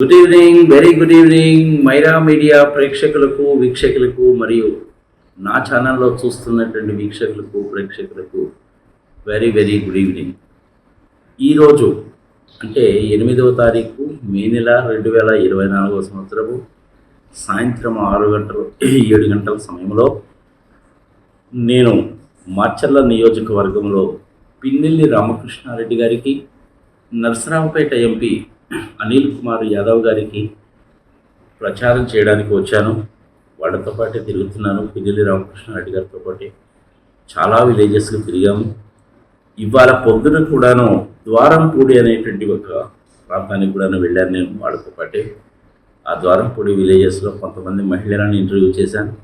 Good evening, very good evening Myra media ప్రేక్షకులకు, వీక్షకులకు మరియు నా ఛానల్లో చూస్తున్నటువంటి వీక్షకులకు, ప్రేక్షకులకు వెరీ వెరీ గుడ్ ఈవినింగ్. ఈరోజు అంటే 8వ తారీఖు మే నెల 2024 సంవత్సరము సాయంత్రం 6 గంటలు 7 గంటల సమయంలో నేను మాచర్ల నియోజకవర్గంలో పిన్నెల్లి రామకృష్ణారెడ్డి గారికి, నరసరావుపేట ఎంపీ అనిల్ కుమార్ యాదవ్ గారికి ప్రచారం చేయడానికి వచ్చాను. వాళ్ళతో పాటే తిరుగుతున్నాను. పిన్నెల్లి రామకృష్ణారెడ్డి గారితో పాటే చాలా విలేజెస్కి తిరిగాము. ఇవాళ పొద్దున కూడాను ద్వారంపూడి అనేటువంటి ఒక ప్రాంతానికి కూడా వెళ్ళాను నేను వాళ్ళతో పాటే. ఆ ద్వారంపూడి విలేజెస్లో కొంతమంది మహిళలను ఇంటర్వ్యూ చేశాను.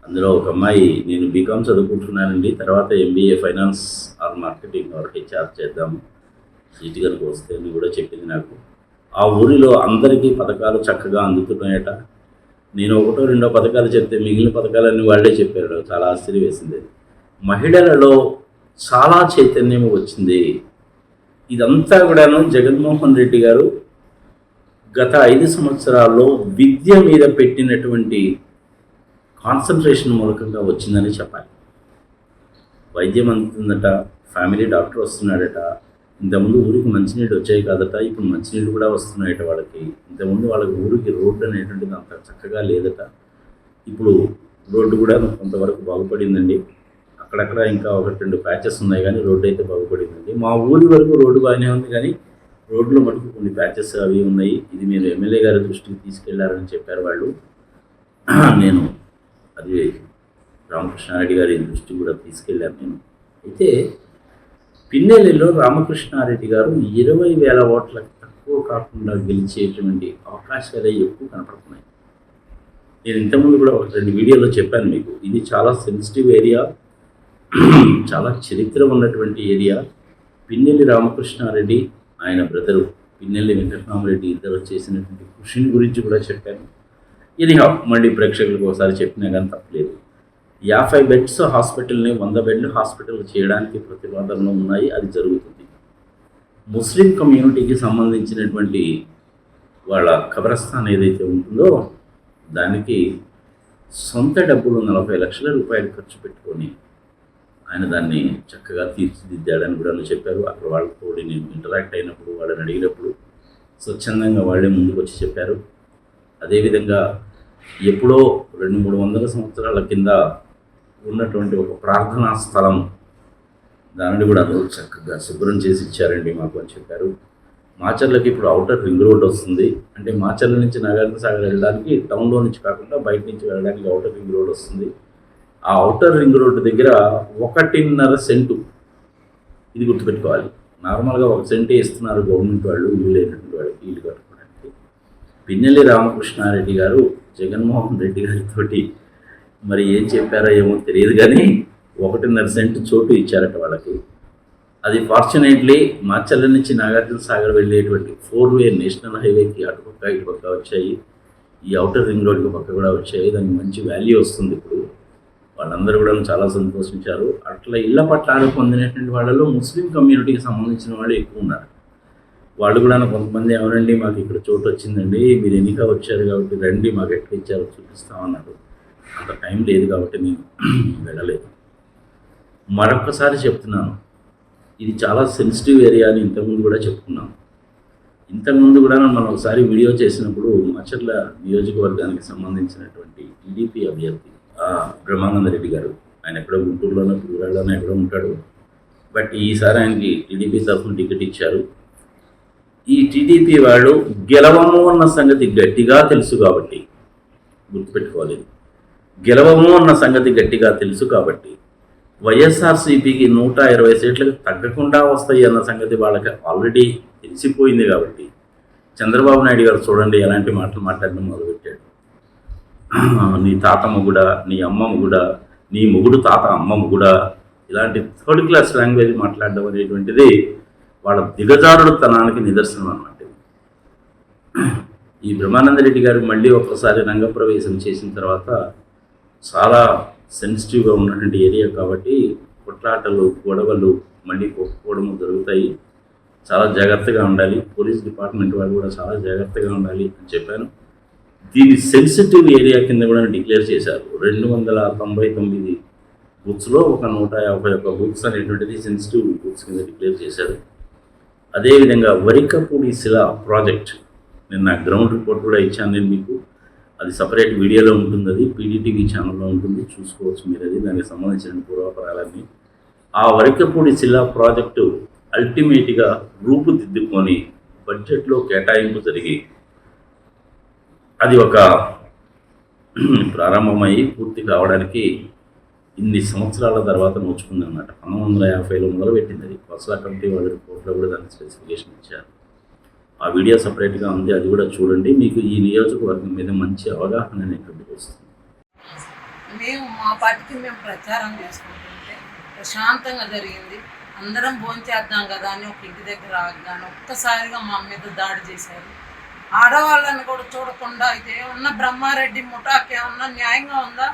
అందులో ఒక అమ్మాయి, నేను బీకామ్ చదువుకుంటున్నానండి, తర్వాత MBA finance or marketing or HR చేద్దాము, సీటు కనుక వస్తే అని కూడా చెప్పింది నాకు. ఆ ఊరిలో అందరికీ పథకాలు చక్కగా అందుతున్నాయట. నేను ఒకటో రెండో పథకాలు చెప్తే మిగిలిన పథకాలన్నీ వాళ్ళే చెప్పారు. చాలా ఆశ్చర్యం వేసింది. మహిళలలో చాలా చైతన్యం వచ్చింది. ఇదంతా కూడాను జగన్మోహన్ రెడ్డి గారు గత 5 సంవత్సరాల్లో విద్య మీద పెట్టినటువంటి కాన్సన్ట్రేషన్ మూలకంగా వచ్చిందని చెప్పాలి. వైద్యం అందుతుందట, ఫ్యామిలీ డాక్టర్ వస్తున్నాడట. ఇంతకుముందు ఊరికి మంచినీళ్ళు వచ్చాయి కాదట, ఇప్పుడు మంచినీళ్ళు కూడా వస్తున్నాయట వాళ్ళకి. ఇంతకుముందు వాళ్ళకి ఊరికి రోడ్డు అనేటువంటిది అంత చక్కగా లేదట. ఇప్పుడు రోడ్డు కూడా కొంతవరకు బాగుపడిందండి. అక్కడక్కడ ఇంకా 1-2 ప్యాచెస్ ఉన్నాయి, కానీ రోడ్డు అయితే బాగుపడిందండి. మా ఊరి వరకు రోడ్డు బాగానే ఉంది, కానీ రోడ్లో మటుకు కొన్ని ప్యాచెస్ అవి ఉన్నాయి. ఇది మీరు ఎమ్మెల్యే గారి దృష్టికి తీసుకెళ్లారని చెప్పారు వాళ్ళు. నేను అది రామకృష్ణారెడ్డి గారి దృష్టికి కూడా తీసుకెళ్ళాను నేను. అయితే పిన్నెల్లిలో రామకృష్ణారెడ్డి గారు 20,000 ఓట్లకు తక్కువ కాకుండా గెలిచేటువంటి అవకాశాలే ఎక్కువ కనపడుతున్నాయి. నేను ఇంతకుముందు కూడా 1-2 వీడియోలో చెప్పాను మీకు. ఇది చాలా సెన్సిటివ్ ఏరియా, చాలా చరిత్ర ఉన్నటువంటి ఏరియా. పిన్నెల్లి రామకృష్ణారెడ్డి, ఆయన బ్రదరు పిన్నెల్లి వెంకటరామరెడ్డి ఇద్దరు చేసినటువంటి కృషిని గురించి కూడా చెప్పాను. ఇది మళ్ళీ ప్రేక్షకులకు ఒకసారి చెప్పినా కానీ తప్పలేదు. 50 బెడ్స్ హాస్పిటల్ని 100 బెడ్లు హాస్పిటల్ చేయడానికి ప్రతిపాదనలు ఉన్నాయి. అది జరుగుతుంది. ముస్లిం కమ్యూనిటీకి సంబంధించినటువంటి వాళ్ళ ఖబరస్థాన్ ఏదైతే ఉంటుందో దానికి సొంత డబ్బులు 40 లక్షల రూపాయలు ఖర్చు పెట్టుకొని ఆయన దాన్ని చక్కగా తీర్చిదిద్దాడని కూడా చెప్పారు. అక్కడ వాళ్ళతో నేను ఇంటరాక్ట్ అయినప్పుడు, వాళ్ళని అడిగినప్పుడు స్వచ్ఛందంగా వాళ్ళే ముందుకు వచ్చి చెప్పారు. అదేవిధంగా ఎప్పుడో 200-300 సంవత్సరాల కింద ఉన్నటువంటి ఒక ప్రార్థనా స్థలం, దానిని కూడా అందరూ చక్కగా శుభ్రం చేసి ఇచ్చారండి మాకు అని చెప్పారు. మాచర్లకి ఇప్పుడు ఔటర్ రింగ్ రోడ్ వస్తుంది. అంటే మాచర్ల నుంచి నాగార్జున సాగర్ వెళ్ళడానికి టౌన్లో నుంచి కాకుండా బయట నుంచి వెళ్ళడానికి ఔటర్ రింగ్ రోడ్ వస్తుంది. ఆ ఔటర్ రింగ్ రోడ్డు దగ్గర 1.5 సెంటు, ఇది గుర్తుపెట్టుకోవాలి. నార్మల్గా 1 సెంటే ఇస్తున్నారు గవర్నమెంట్ వాళ్ళు, ఇల్లు లేనటువంటి వాళ్ళకి ఇల్లు కట్టుకోవడానికి. పిన్నెల్లి రామకృష్ణారెడ్డి గారు జగన్మోహన్ రెడ్డి గారితో మరి ఏం చెప్పారో ఏమో తెలియదు, కానీ 1.5 సెంటు చోటు ఇచ్చారట వాళ్ళకి. అది ఫార్చునేట్లీ మాచర్ల నుంచి నాగార్జున సాగర్ వెళ్ళేటువంటి 4-వే నేషనల్ హైవేకి అటుపక్క ఇటుపక్క వచ్చాయి. ఈ ఔటర్ రింగ్ రోడ్కి పక్క కూడా వచ్చాయి. దానికి మంచి వాల్యూ వస్తుంది. ఇప్పుడు వాళ్ళందరూ కూడా చాలా సంతోషించారు. అట్లా ఇళ్ల పట్టాలు పొందినటువంటి వాళ్ళలో ముస్లిం కమ్యూనిటీకి సంబంధించిన వాళ్ళు ఎక్కువ ఉన్నారు. వాళ్ళు కూడా కొంతమంది, ఎవరండి మాకు ఇక్కడ చోటు వచ్చిందండి, మీరు ఎన్నిక వచ్చారు కాబట్టి రండి, మాకు ఎట్లా ఇచ్చారో చూపిస్తామన్నారు. అంత టైం లేదు కాబట్టి నేను వెళ్ళలేదు. మరొక్కసారి చెప్తున్నాను, ఇది చాలా సెన్సిటివ్ ఏరియా అని ఇంతకుముందు కూడా చెప్పుకున్నాను. ఇంతకుముందు కూడా మనం ఒకసారి వీడియో చేసినప్పుడు మాచర్ల నియోజకవర్గానికి సంబంధించినటువంటి టీడీపీ అభ్యర్థి బ్రహ్మానందరెడ్డి గారు, ఆయన ఎక్కడో గుంటూరులోనో పులివెరలోనో ఎక్కడో ఉంటాడు. బట్ ఈసారి ఆయనకి టీడీపీ తరఫున టికెట్ ఇచ్చారు. ఈ టీడీపీ వాళ్ళు గెలవము అన్న సంగతి గట్టిగా తెలుసు కాబట్టి, గుర్తుపెట్టుకోవాలి, గెలవము అన్న సంగతి గట్టిగా తెలుసు కాబట్టి వైఎస్ఆర్సీపీకి 120 సీట్లకు తగ్గకుండా వస్తాయి అన్న సంగతి వాళ్ళకి ఆల్రెడీ తెలిసిపోయింది. కాబట్టి చంద్రబాబు నాయుడు గారు చూడండి ఎలాంటి మాటలు మాట్లాడడం మొదలుపెట్టాడు. నీ తాత మొగుడా, నీ అమ్మ మొగుడా, నీ మొగుడు తాత అమ్మ మొగుడా, ఇలాంటి 3rd క్లాస్ లాంగ్వేజ్ మాట్లాడడం అనేటువంటిది వాళ్ళ దిగజారుడుతనానికి నిదర్శనం అన్నమాట. ఈ బ్రహ్మానందరెడ్డి గారు మళ్ళీ ఒక్కసారి రంగప్రవేశం చేసిన తర్వాత చాలా సెన్సిటివ్గా ఉన్నటువంటి ఏరియా కాబట్టి కొట్లాటలు, గొడవలు మళ్ళీ కొట్టుకోవడము జరుగుతాయి. చాలా జాగ్రత్తగా ఉండాలి, పోలీస్ డిపార్ట్మెంట్ వాళ్ళు కూడా చాలా జాగ్రత్తగా ఉండాలి అని చెప్పాను. దీన్ని సెన్సిటివ్ ఏరియా కింద కూడా డిక్లేర్ చేశారు. 299 బూత్స్లో ఒక 151 బూత్స్ అనేటువంటిది సెన్సిటివ్ బూత్స్ కింద డిక్లేర్ చేశారు. అదేవిధంగా వరికపూడి శిలా ప్రాజెక్ట్ నిన్న గ్రౌండ్ రిపోర్ట్ కూడా ఇచ్చాను నేను మీకు. అది సపరేట్ వీడియోలో ఉంటుంది, అది పీడీటీవీ ఛానల్లో ఉంటుంది, చూసుకోవచ్చు మీరు. అది దానికి సంబంధించిన పూర్వాపరాలన్నీ. ఆ వరికపూడి శిలా ప్రాజెక్టు అల్టిమేట్గా రూపుదిద్దుకొని బడ్జెట్లో కేటాయింపు జరిగి అది ఒక ప్రారంభమయ్యి పూర్తి కావడానికి ఇన్ని సంవత్సరాల తర్వాత నోచుకుందన్నమాట. 1950లో మొదలుపెట్టింది అది. కొసలా కమిటీ వాళ్ళ రిపోర్ట్లో కూడా దానికి స్పెసిఫికేషన్ ఇచ్చారు. ఆ వీడియో సపరేట్గా ఉంది, అది కూడా చూడండి. మీకు ఈ నియోజకవర్గం మీద మంచి అవగాహన అనేటువంటిది వస్తుంది. మేము మా పార్టీకి మేము ప్రచారం చేసుకుంటుంటే ప్రశాంతంగా జరిగింది. అందరం భోంచేద్దాం కదా అని ఒక ఇంటి దగ్గర ఆగాను. ఒక్కసారిగా మా మీద దాడి చేశారు. ఆడవాళ్ళని కూడా చూడకుండా అయితే ఉన్న బ్రహ్మారెడ్డి ముఠాకి ఏమన్నా న్యాయంగా ఉందా?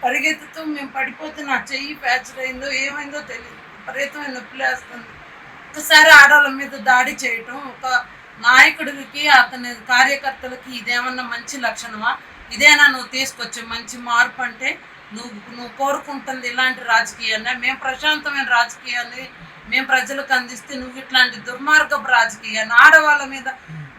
పరిగెత్తుతూ మేము పడిపోతే నా చెయ్యి ఫ్రాక్చర్ అయిందో ఏమైందో తెలియదు, విపరీతమైన నొప్పి లేస్తుంది. ఒక్కసారి ఆడవాళ్ళ మీద దాడి చేయటం ఒక నాయకుడికి అతని కార్యకర్తలకి ఇదేమన్నా మంచి లక్షణమా? ఇదేనా నువ్వు తీసుకొచ్చే మంచి మార్పు అంటే? నువ్వు కోరుకుంటుంది ఇలాంటి రాజకీయాన్ని? మేము ప్రశాంతమైన రాజకీయాన్ని మేము ప్రజలకు అందిస్తే నువ్వు ఇట్లాంటి దుర్మార్గపు రాజకీయాన్ని ఆడవాళ్ళ మీద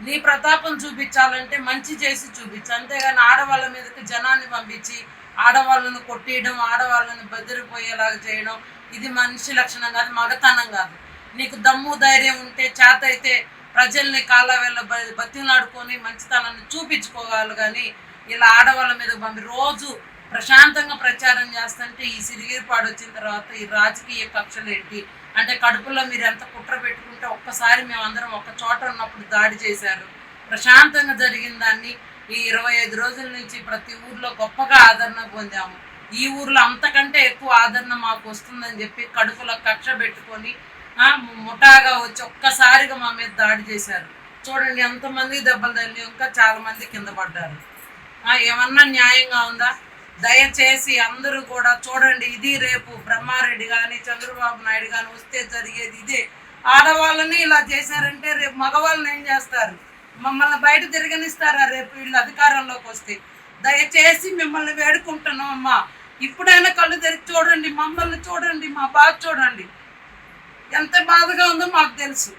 నీ ప్రతాపం చూపించాలంటే మంచి చేసి చూపించు, అంతేగాని ఆడవాళ్ళ మీదకి జనాన్ని పంపించి ఆడవాళ్ళను కొట్టేయడం, ఆడవాళ్ళని బెదిరిపోయేలాగా చేయడం ఇది మనిషి లక్షణం కాదు, మగతనం కాదు. నీకు దమ్ము ధైర్యం ఉంటే చేత అయితే ప్రజల్ని కాళ్ళవేళ్ళ బతిలాడుకొని మంచితనాన్ని చూపించుకోవాలి. కానీ ఇలా ఆడవాళ్ళ మీద పంపి రోజు ప్రశాంతంగా ప్రచారం చేస్తుంటే ఈ సిరిగిరిపాడు వచ్చిన తర్వాత ఈ రాజకీయ కక్షలు ఏంటి అంటే కడుపులో మీరు ఎంత కుట్ర పెట్టుకుంటే ఒక్కసారి మేమందరం ఒక చోట ఉన్నప్పుడు దాడి చేశారు. ప్రశాంతంగా జరిగిన దాన్ని ఈ 25 రోజుల నుంచి ప్రతి ఊర్లో గొప్పగా ఆదరణ పొందాము. ఈ ఊర్లో అంతకంటే ఎక్కువ ఆదరణ మాకు వస్తుందని చెప్పి కడుపులో కక్ష పెట్టుకొని ముఠాగా వచ్చి ఒక్కసారిగా మా మీద దాడి చేశారు. చూడండి ఎంతమంది దెబ్బలు తగిలి, ఇంకా చాలా మంది కింద పడ్డారు. ఏమన్నా న్యాయంగా ఉందా? దయచేసి అందరూ కూడా చూడండి. ఇది రేపు బ్రహ్మారెడ్డి కానీ చంద్రబాబు నాయుడు కానీ వస్తే జరిగేది ఇదే. ఆడవాళ్ళని ఇలా చేశారంటే రేపు మగవాళ్ళని ఏం చేస్తారు? మమ్మల్ని బయట తిరగనిస్తారా రేపు వీళ్ళు అధికారంలోకి వస్తే? దయచేసి మిమ్మల్ని వేడుకుంటున్నాం అమ్మా, ఇప్పుడైనా కళ్ళు తెరిచి చూడండి, మమ్మల్ని చూడండి, మా బాధ చూడండి. ఎంత బాధగా ఉందో మాకు తెలుసు.